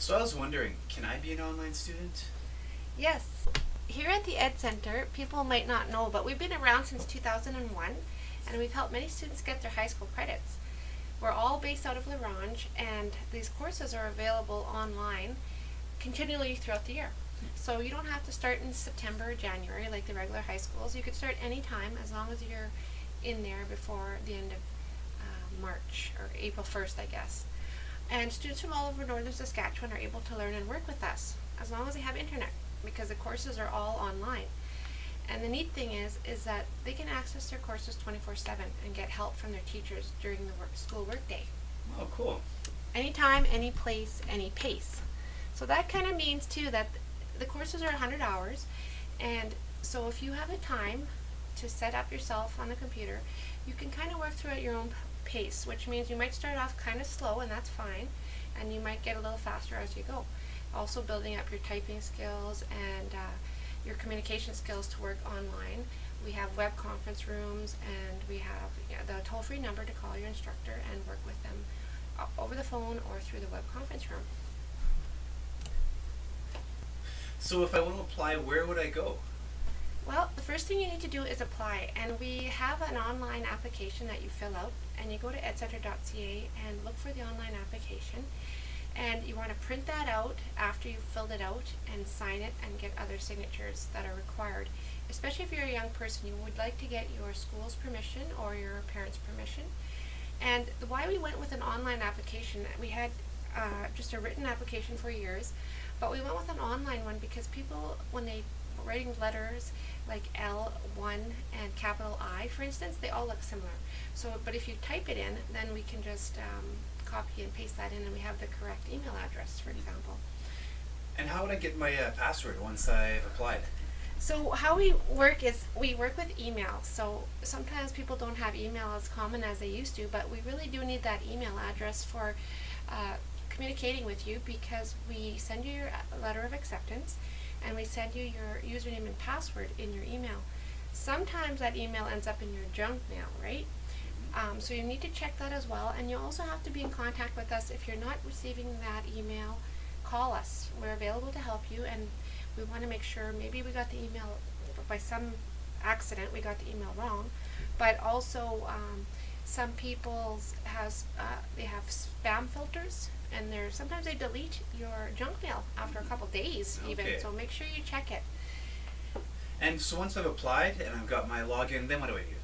So I was wondering, can I be an online student? Yes. Here at the Ed Center, people might not know, but we've been around since 2001 and we've helped many students get their high school credits. We're all based out of La Ronge and these courses are available online continually throughout the year. So you don't have to start in September or January like the regular high schools. You could start anytime as long as you're in there before the end of March or April 1st, I guess. And students from all over northern Saskatchewan are able to learn and work with us as long as they have internet because the courses are all online. And the neat thing is that they can access their courses 24/7 and get help from their teachers during the school workday. Oh, cool. Anytime, any place, any pace. So that kind of means too that the courses are 100 hours, and so if you have the time to set up yourself on the computer, you can kind of work through at your own pace, which means you might start off kind of slow, and that's fine, and you might get a little faster as you go. Also building up your typing skills and your communication skills to work online. We have web conference rooms, and we have the toll-free number to call your instructor and work with them over the phone or through the web conference room. So if I want to apply, where would I go? Well, the first thing you need to do is apply, and we have an online application that you fill out, and you go to edcenter.ca and look for the online application, and you want to print that out after you've filled it out and sign it and get other signatures that are required. Especially if you're a young person, you would like to get your school's permission or your parents' permission. And why we went with an online application, we had just a written application for years, but we went with an online one because people, when they were writing letters like L1 and capital I, for instance, they all look similar. So, but if you type it in, then we can just copy and paste that in, and we have the correct email address, for example. And how would I get my password once I've applied? So how we work is we work with email. So sometimes people don't have email as common as they used to, but we really do need that email address for communicating with you, because we send you your letter of acceptance and we send you your username and password in your email. Sometimes that email ends up in your junk mail, right? So you need to check that as well, and you also have to be in contact with us. If you're not receiving that email, call us. We're available to help you, and we want to make sure maybe we got the email by some accident, we got the email wrong, but also some people they have spam filters, and sometimes they delete your junk mail after a couple days even. Okay. So make sure you check it. And so once I've applied and I've got my login, then what do I do?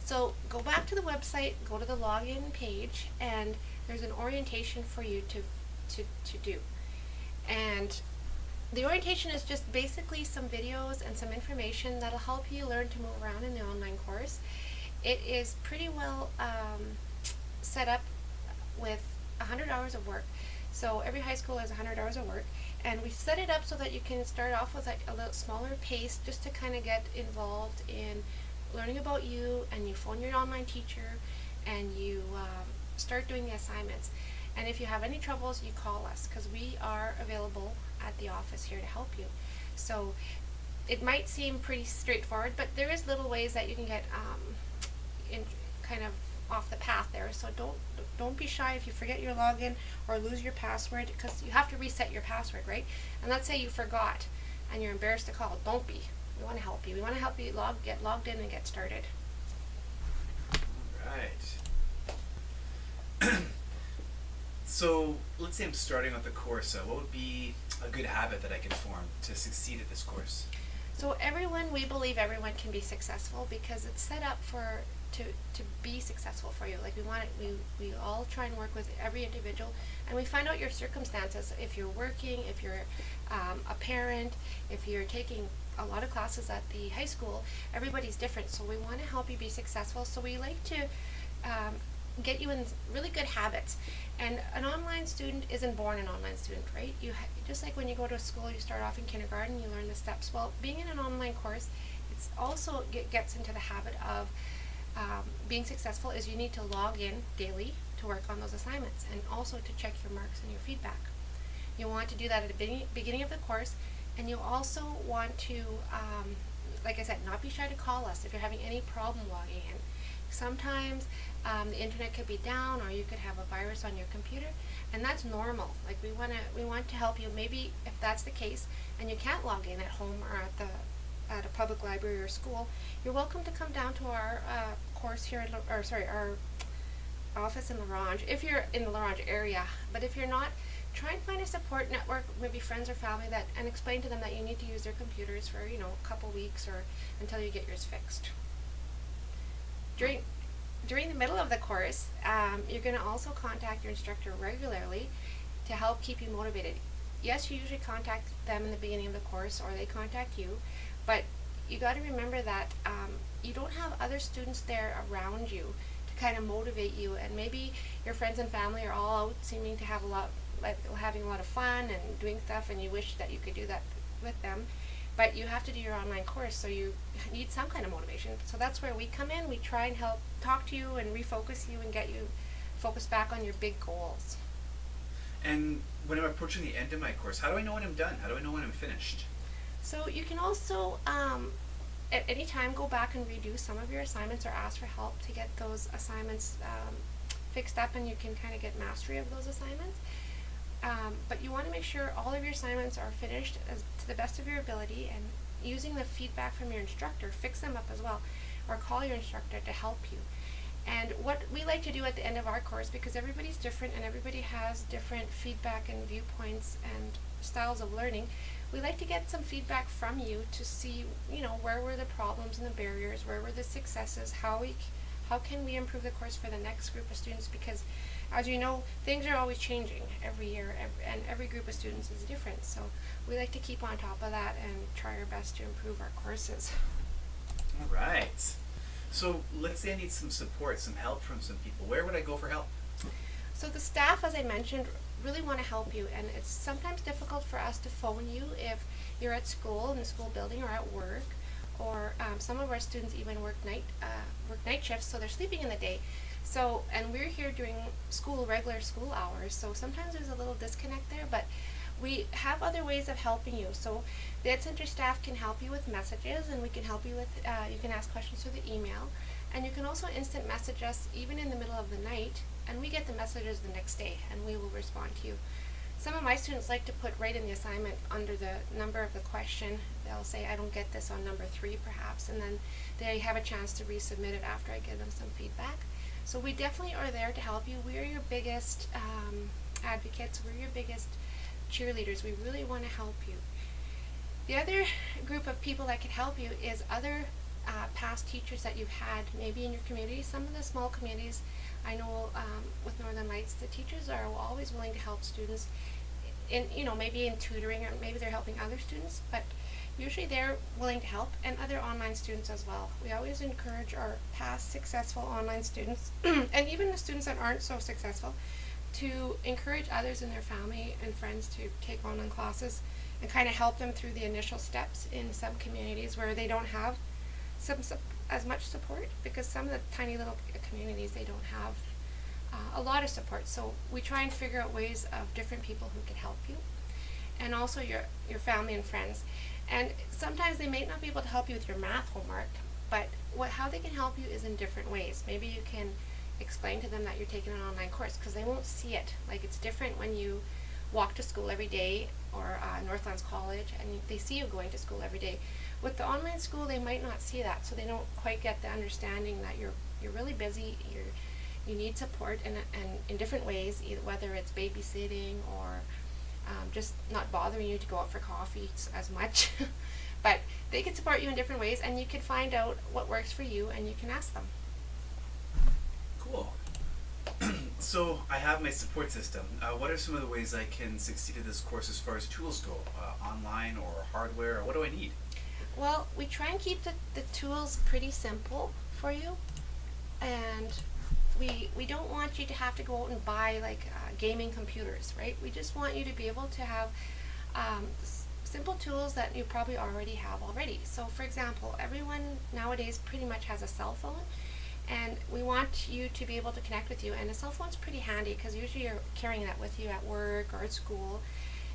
So go back to the website, go to the login page, and there's an orientation for you to do. And the orientation is just basically some videos and some information that'll help you learn to move around in the online course. It is pretty well set up with 100 hours of work. So every high school has 100 hours of work, and we set it up so that you can start off with a little smaller pace just to kind of get involved in learning about you, and you phone your online teacher and you start doing the assignments. And if you have any troubles, you call us, because we are available at the office here to help you. So it might seem pretty straightforward, but there is little ways that you can get in kind of off the path there. So don't be shy if you forget your login or lose your password, because you have to reset your password, right? And let's say you forgot and you're embarrassed to call. Don't be. We want to help you. We want to help you get logged in and get started. Right. So let's say I'm starting with the course. What would be a good habit that I can form to succeed at this course? So we believe everyone can be successful because it's set up to be successful for you. Like we all try and work with every individual, and we find out your circumstances. If you're working, if you're a parent, if you're taking a lot of classes at the high school, everybody's different. So we want to help you be successful. So we like to get you in really good habits. And an online student isn't born an online student, right? Just like when you go to school, you start off in kindergarten, you learn the steps. Well, being in an online course, it's also gets into the habit of being successful. Is you need to log in daily to work on those assignments, and also to check your marks and your feedback. You want to do that at the beginning of the course, and you also want to, like I said, not be shy to call us if you're having any problem logging in. Sometimes the internet could be down, or you could have a virus on your computer, and that's normal. Like we want to help you. Maybe if that's the case, and you can't log in at home or at a public library or school, you're welcome to come down to our course here in our office in La Ronge if you're in the La Ronge area. But if you're not, try and find a support network, maybe friends or family, and explain to them that you need to use their computers for a couple weeks or until you get yours fixed. During the middle of the course, you're going to also contact your instructor regularly to help keep you motivated. Yes, you usually contact them in the beginning of the course, or they contact you, but you got to remember that you don't have other students there around you to kind of motivate you, and maybe your friends and family are all out seeming to have having a lot of fun and doing stuff, and you wish that you could do that with them, but you have to do your online course, so you need some kind of motivation. So that's where we come in. We try and help talk to you and refocus you and get you focused back on your big goals. And when I'm approaching the end of my course, how do I know when I'm done? How do I know when I'm finished? So you can also at any time go back and redo some of your assignments, or ask for help to get those assignments fixed up, and you can kind of get mastery of those assignments. But you want to make sure all of your assignments are finished to the best of your ability, and using the feedback from your instructor, fix them up as well, or call your instructor to help you. And what we like to do at the end of our course, because everybody's different and everybody has different feedback and viewpoints and styles of learning, we like to get some feedback from you to see, where were the problems and the barriers, where were the successes, how can we improve the course for the next group of students, because as you know, things are always changing every year, and every group of students is different. So we like to keep on top of that and try our best to improve our courses. All right. So let's say I need some support, some help from some people. Where would I go for help? So the staff, as I mentioned, really want to help you, and it's sometimes difficult for us to phone you if you're at school, in the school building, or at work, or some of our students even work night shifts, so they're sleeping in the day. So, and we're here during regular school hours, so sometimes there's a little disconnect there, but we have other ways of helping you. So the Ed Center staff can help you with messages, and we can help you with, you can ask questions through the email, and you can also instant message us even in the middle of the night, and we get the messages the next day, and we will respond to you. Some of my students like to put right in the assignment under the number of the question. They'll say, I don't get this on number 3 perhaps, and then they have a chance to resubmit it after I give them some feedback. So we definitely are there to help you. We're your biggest advocates. We're your biggest cheerleaders. We really want to help you. The other group of people that can help you is other past teachers that you've had maybe in your community. Some of the small communities, I know with Northern Lights, the teachers are always willing to help students in, maybe in tutoring, or maybe they're helping other students, but usually they're willing to help, and other online students as well. We always encourage our past successful online students and even the students that aren't so successful to encourage others in their family and friends to take online classes and kind of help them through the initial steps in some communities where they don't have as much support, because some of the tiny little communities, they don't have a lot of support. So we try and figure out ways of different people who can help you, and also your family and friends. And sometimes they may not be able to help you with your math homework, but how they can help you is in different ways. Maybe you can explain to them that you're taking an online course, because they won't see it. Like, it's different when you walk to school every day, or Northlands College, and they see you going to school every day. With the online school, they might not see that, so they don't quite get the understanding that you're really busy, you need support in different ways, either whether it's babysitting or just not bothering you to go out for coffee as much. But they can support you in different ways, and you can find out what works for you, and you can ask them. Cool. So I have my support system. What are some of the ways I can succeed at this course as far as tools go? Online or hardware, or what do I need? Well, we try and keep the tools pretty simple for you, and we don't want you to have to go out and buy gaming computers, right? We just want you to be able to have simple tools that you probably already have already. So for example, everyone nowadays pretty much has a cell phone, and we want you to be able to connect with you, and a cell phone's pretty handy because usually you're carrying that with you at work or at school,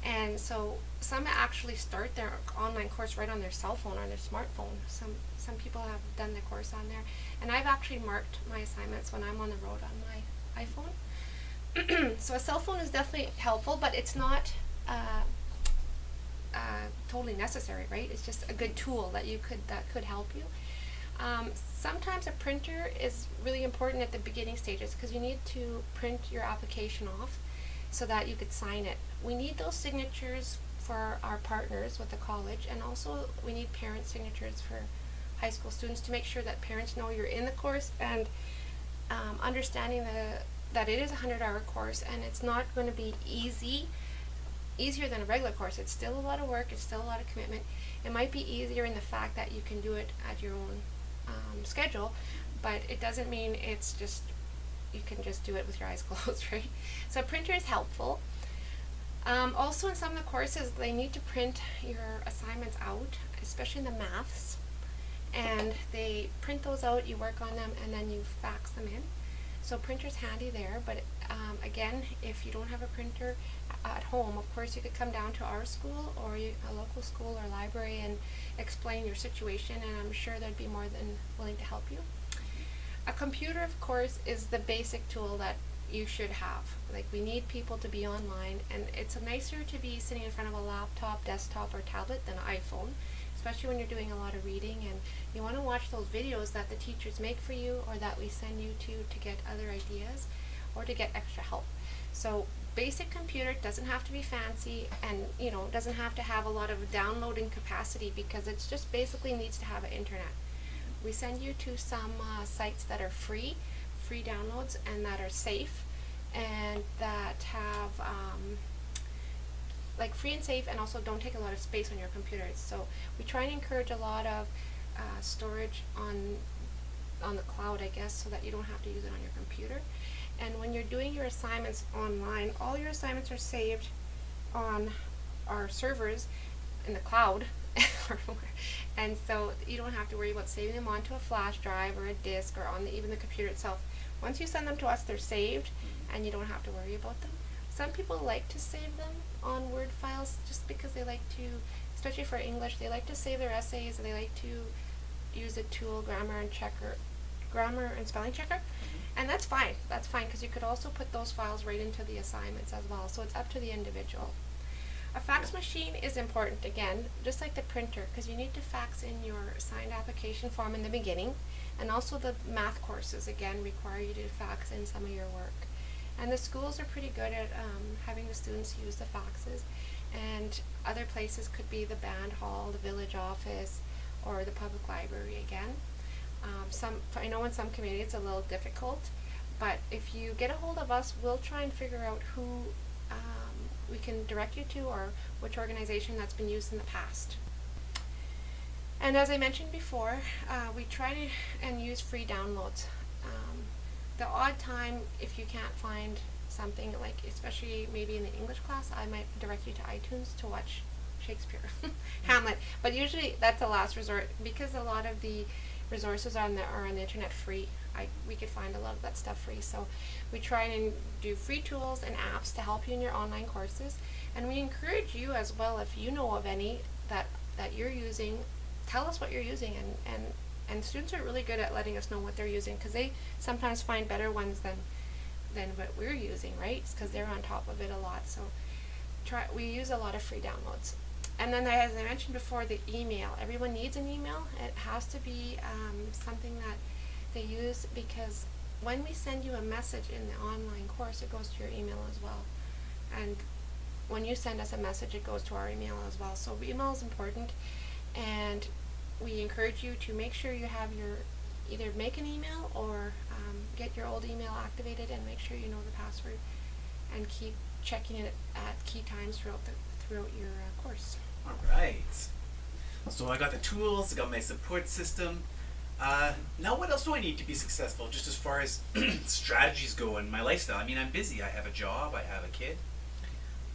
And so some actually start their online course right on their cell phone or their smartphone. Some people have done the course on there, and I've actually marked my assignments when I'm on the road on my iPhone. So a cell phone is definitely helpful, but it's not totally necessary, right? It's just a good tool that could help you. Sometimes a printer is really important at the beginning stages because you need to print your application off so that you could sign it. We need those signatures for our partners with the college, and also we need parent signatures for high school students to make sure that parents know you're in the course, and understanding that it is a 100-hour course and it's not going to be easier than a regular course. It's still a lot of work, it's still a lot of commitment. It might be easier in the fact that you can do it at your own schedule, but it doesn't mean it's just you can just do it with your eyes closed, right? So a printer is helpful. Also in some of the courses they need to print your assignments out, especially in the maths, and they print those out, you work on them, and then you fax them in. So printer's handy there, but again, if you don't have a printer at home, of course you could come down to our school or a local school or library and explain your situation, and I'm sure they'd be more than willing to help you. A computer, of course, is the basic tool that you should have. Like, we need people to be online, and it's nicer to be sitting in front of a laptop, desktop, or tablet than an iPhone, especially when you're doing a lot of reading and you want to watch those videos that the teachers make for you or that we send you to get other ideas or to get extra help. So basic computer doesn't have to be fancy, and doesn't have to have a lot of downloading capacity, because it's just basically needs to have an internet. We send you to some sites that are free downloads, and that are safe, and that have like free and safe, and also don't take a lot of space on your computers. So we try and encourage a lot of storage on the cloud, I guess, so that you don't have to use it on your computer. And when you're doing your assignments online, all your assignments are saved on our servers in the cloud. And so you don't have to worry about saving them onto a flash drive or a disk or on even the computer itself. Once you send them to us, they're saved, and you don't have to worry about them. Some people like to save them on Word files just because they like to, especially for English, they like to save their essays, and they like to use a tool, grammar and spelling checker. And that's fine, because you could also put those files right into the assignments as well, so it's up to the individual. A fax machine is important, again, just like the printer, because you need to fax in your signed application form in the beginning, and also the math courses, again, require you to fax in some of your work. And the schools are pretty good at having the students use the faxes, and other places could be the band hall, the village office, or the public library again. I know in some communities it's a little difficult, but if you get a hold of us, we'll try and figure out who we can direct you to, or which organization that's been used in the past. And as I mentioned before, we try and use free downloads. The odd time, if you can't find something, like especially maybe in the English class, I might direct you to iTunes to watch Shakespeare, Hamlet. But usually that's a last resort, because a lot of the resources are on the internet free. We could find a lot of that stuff free. So we try and do free tools and apps to help you in your online courses. And we encourage you as well, if you know of any that you're using, tell us what you're using. And students are really good at letting us know what they're using, because they sometimes find better ones than what we're using, right? It's because they're on top of it a lot. So we use a lot of free downloads. And then, as I mentioned before, the email. Everyone needs an email. It has to be something that they use, because when we send you a message in the online course, it goes to your email as well. And when you send us a message, it goes to our email as well. So email is important, and we encourage you to make sure you have either make an email or get your old email activated, and make sure you know the password, and keep checking it at key times throughout your course. All right. So I got the tools, I got my support system. Now what else do I need to be successful, just as far as strategies go in my lifestyle? I mean, I'm busy. I have a job. I have a kid.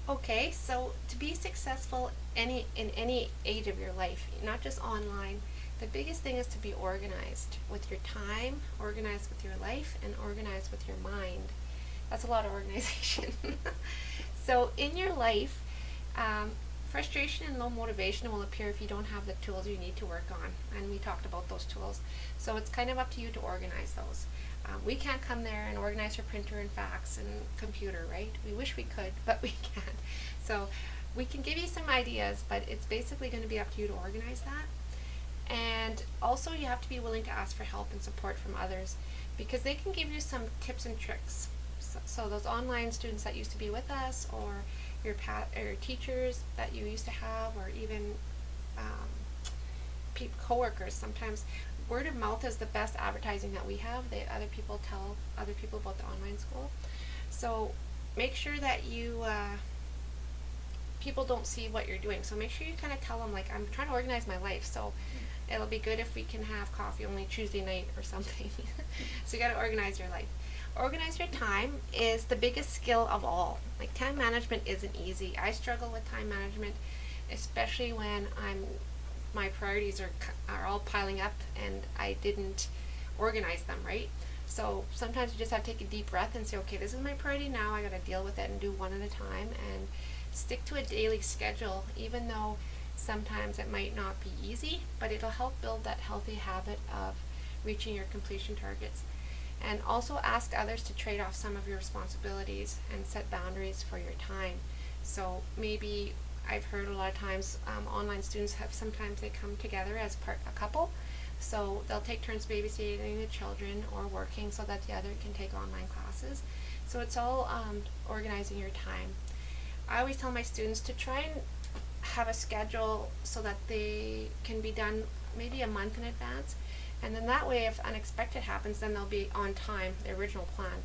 Okay, so to be successful in any age of your life, not just online, the biggest thing is to be organized with your time, organized with your life, and organized with your mind. That's a lot of organization. So in your life, Frustration and low motivation will appear if you don't have the tools you need to work on, and we talked about those tools. So it's kind of up to you to organize those. We can't come there and organize your printer and fax and computer, right? We wish we could, but we can't. So we can give you some ideas, but it's basically going to be up to you to organize that. And also you have to be willing to ask for help and support from others, because they can give you some tips and tricks. So those online students that used to be with us, or your teachers that you used to have, or even coworkers, sometimes word of mouth is the best advertising that we have. Other people tell other people about the online school. So make sure that you people don't see what you're doing. So make sure you kind of tell them, like, I'm trying to organize my life, so it'll be good if we can have coffee only Tuesday night or something. So you got to organize your life. Organize your time is the biggest skill of all. Like, time management isn't easy. I struggle with time management, especially when my priorities are all piling up and I didn't organize them right. So sometimes you just have to take a deep breath and say, okay, this is my priority now. I got to deal with it and do one at a time, and stick to a daily schedule, even though sometimes it might not be easy, but it'll help build that healthy habit of reaching your completion targets. And also ask others to trade off some of your responsibilities and set boundaries for your time. So maybe I've heard a lot of times online students sometimes they come together as a couple. So they'll take turns babysitting the children or working so that the other can take online classes. So it's all organizing your time. I always tell my students to try and have a schedule so that they can be done maybe a month in advance. And then that way, if unexpected happens, then they'll be on time, the original plan.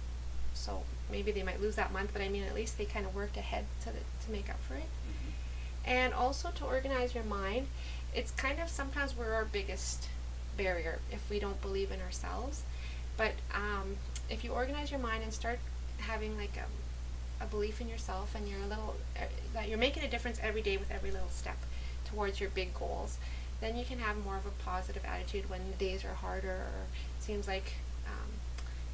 So maybe they might lose that month, but I mean, at least they kind of worked ahead to make up for it. Mm-hmm. And also to organize your mind, it's kind of sometimes we're our biggest barrier if we don't believe in ourselves. But if you organize your mind and start having like a belief in yourself, and that you're making a difference every day with every little step towards your big goals, then you can have more of a positive attitude when the days are harder, or it seems like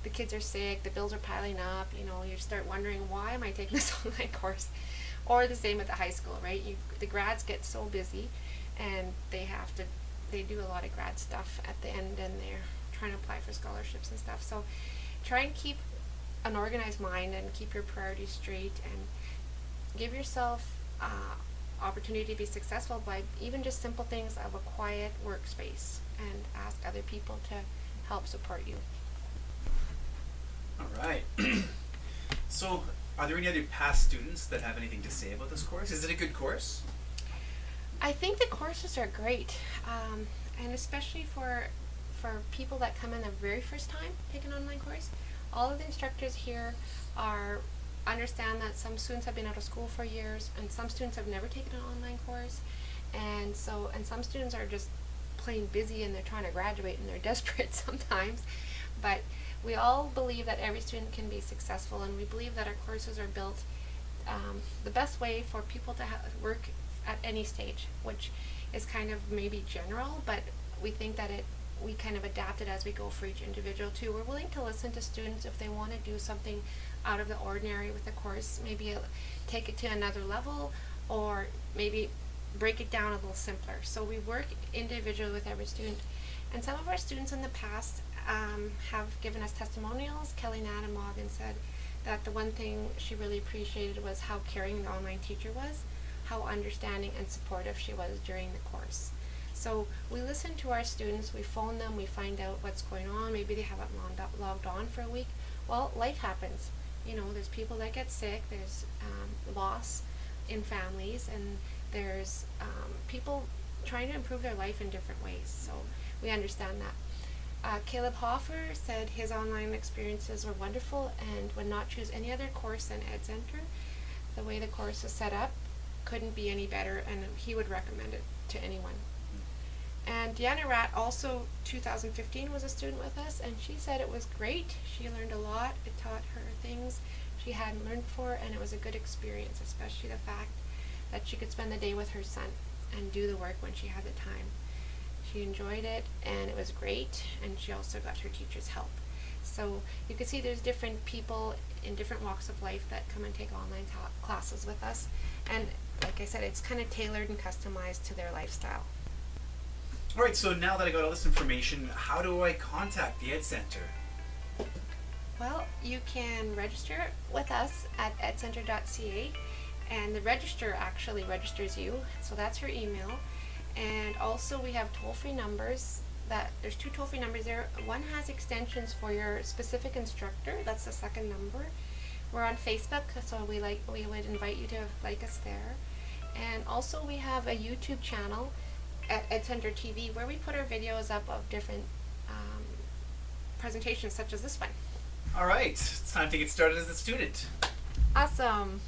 the kids are sick, the bills are piling up, you start wondering, why am I taking this online course? Or the same at the high school, right? The grads get so busy, and they do a lot of grad stuff at the end, and they're trying to apply for scholarships and stuff. So try and keep an organized mind and keep your priorities straight, and give yourself opportunity to be successful by even just simple things of a quiet workspace, and ask other people to help support you. All right. So are there any other past students that have anything to say about this course? Is it a good course? I think the courses are great, and especially for people that come in the very first time take an online course. All of the instructors here understand that some students have been out of school for years, and some students have never taken an online course, and some students are just plain busy and they're trying to graduate and they're desperate sometimes. But we all believe that every student can be successful, and we believe that our courses are built the best way for people to work at any stage, which is kind of maybe general, but we think that we kind of adapt it as we go for each individual too. We're willing to listen to students if they want to do something out of the ordinary with the course, maybe take it to another level, or maybe break it down a little simpler. So we work individually with every student. And some of our students in the past have given us testimonials. Kelly Nadamogin said that the one thing she really appreciated was how caring the online teacher was, how understanding and supportive she was during the course. So we listen to our students, we phone them, we find out what's going on. Maybe they haven't logged on for a week. Well, life happens. There's people that get sick, there's loss in families, and there's people trying to improve their life in different ways. So we understand that. Caleb Hoffer said his online experiences were wonderful and would not choose any other course than EdCenter. The way the course is set up couldn't be any better, and he would recommend it to anyone. And Deanna Rat, also 2015, was a student with us, and she said it was great. She learned a lot. It taught her things she hadn't learned before, and it was a good experience, especially the fact that she could spend the day with her son and do the work when she had the time. She enjoyed it, and it was great, and she also got her teacher's help. So you can see there's different people in different walks of life that come and take online classes with us. And like I said, it's kind of tailored and customized to their lifestyle. All right, so now that I got all this information, how do I contact the Ed Center? Well, you can register with us at edcenter.ca, and the register actually registers you, so that's your email. And also we have toll-free numbers. There's 2 toll-free numbers there. One has extensions for your specific instructor. That's the second number. We're on Facebook, so we would invite you to like us there. And also we have a YouTube channel at EdCenter TV where we put our videos up of different presentations such as this one. All right, it's time to get started as a student. Awesome.